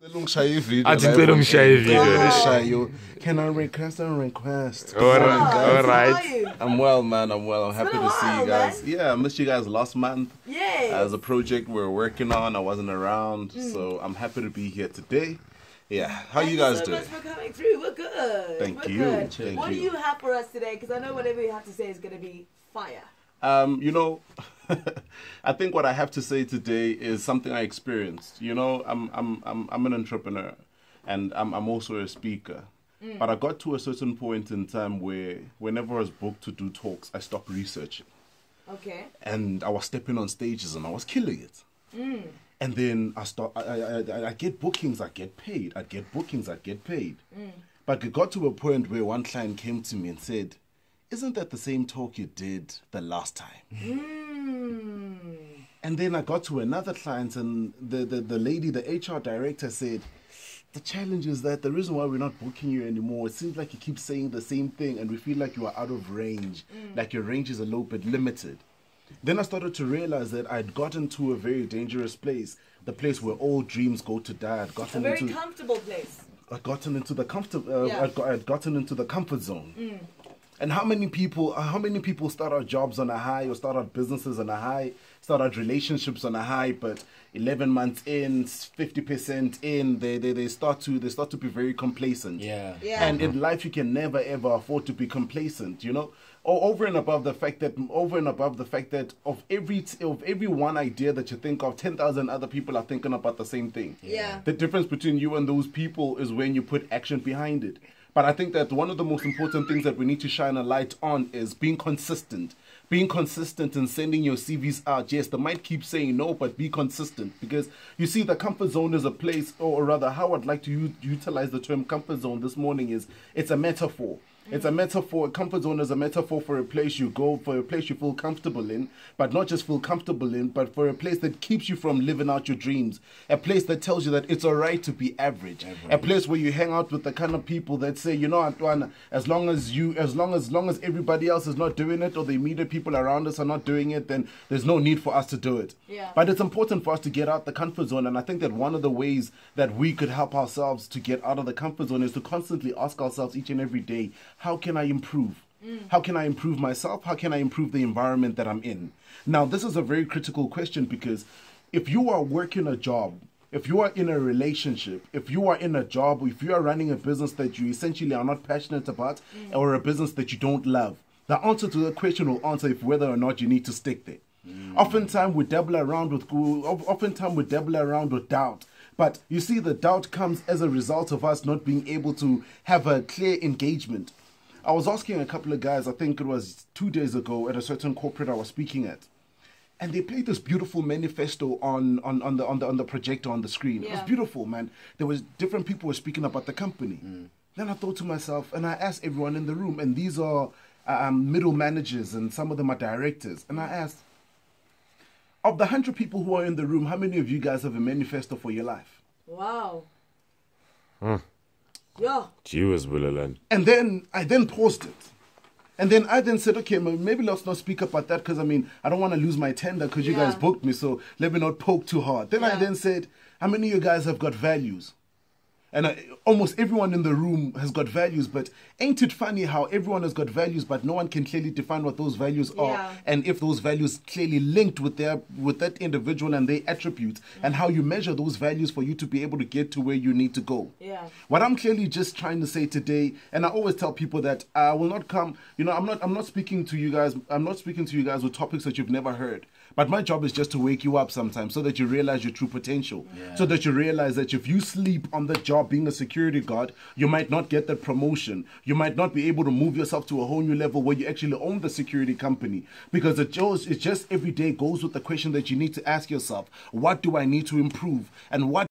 Can I request a request? All right. I'm well, man. I'm well. I'm happy to see you guys. Man. Yeah, I missed you guys last month. Yeah. As a project we're working on, I wasn't around, so I'm happy to be here today. Yeah, how you guys doing? Thank you so much for coming through. We're good. Thank you. Good. Thank what you. do you have for us today? Because I know whatever you have to say is going to be fire. You know, I think what I have to say today is something I experienced. You know, I'm an entrepreneur, and I'm also a speaker. But I got to a certain point in time where whenever I was booked to do talks, I stopped researching. Okay. And I was stepping on stages and I was killing it. And then I get bookings, I get paid. I get bookings, I get paid. But it got to a point where one client came to me and said, "Isn't that the same talk you did the last time?" And then I got to another client and the lady, the HR director said, "The challenge is that the reason why we're not booking you anymore, it seems like you keep saying the same thing and we feel like you are out of range, like your range is a little bit limited." Then I started to realize that I'd gotten to a very dangerous place, the place where all dreams go to die. I'd gotten A very comfortable place. I'd gotten into the I'd gotten into the comfort zone. And how many people start out jobs on a high, or start out businesses on a high, start out relationships on a high, but 11 months in, 50% in, they start to be very complacent. Yeah. And in life, you can never ever afford to be complacent. You know, over and above the fact that of every one idea that you think of, 10,000 other people are thinking about the same thing. Yeah. The difference between you and those people is when you put action behind it. But I think that one of the most important things that we need to shine a light on is being consistent. Being consistent in sending your CVs out. Yes, they might keep saying no, but be consistent. Because you see, the comfort zone is a place, or rather, how I'd like to utilize the term comfort zone this morning is, it's a metaphor. It's a metaphor. Comfort zone is a metaphor for a place you go, for a place you feel comfortable in, but not just feel comfortable in, but for a place that keeps you from living out your dreams. A place that tells you that it's all right to be average. A place where you hang out with the kind of people that say, you know, Antoine, as long as everybody else is not doing it, or the immediate people around us are not doing it, then there's no need for us to do it. Yeah. But it's important for us to get out the comfort zone, and I think that one of the ways that we could help ourselves to get out of the comfort zone is to constantly ask ourselves each and every day, how can I improve? How can I improve myself? How can I improve the environment that I'm in? Now, this is a very critical question, because if you are working a job, if you are in a relationship, if you are in a job, if you are running a business that you essentially are not passionate about, or a business that you don't love, the answer to the question will answer if whether or not you need to stick there. Oftentimes we dabble around with doubt. But you see, the doubt comes as a result of us not being able to have a clear engagement. I was asking a couple of guys, I think it was 2 days ago, at a certain corporate I was speaking at, and they played this beautiful manifesto on the projector on the screen. It was beautiful, man. There was different people were speaking about the company. Then I thought to myself, and I asked everyone in the room, and these are middle managers, and some of them are directors, and I asked, of the 100 people who are in the room, how many of you guys have a manifesto for your life? Wow. Yeah. Cheers, Bulelani. And then I paused it. And then I said, okay, maybe let's not speak about that, because, I mean, I don't want to lose my tender because you guys booked me, so let me not poke too hard. Then I then said, how many of you guys have got values? And almost everyone in the room has got values, but ain't it funny how everyone has got values, but no one can clearly define what those values are, and if those values clearly linked with that individual and their attributes, and how you measure those values for you to be able to get to where you need to go. What I'm clearly just trying to say today, and I always tell people that I will not come, you know, I'm not speaking to you guys with topics that you've never heard. But my job is just to wake you up sometimes, so that you realize your true potential. So that you realize that if you sleep on the job being a security guard, you might not get that promotion. You might not be able to move yourself to a whole new level where you actually own the security company. Because it just every day goes with the question that you need to ask yourself, what do I need to improve? And what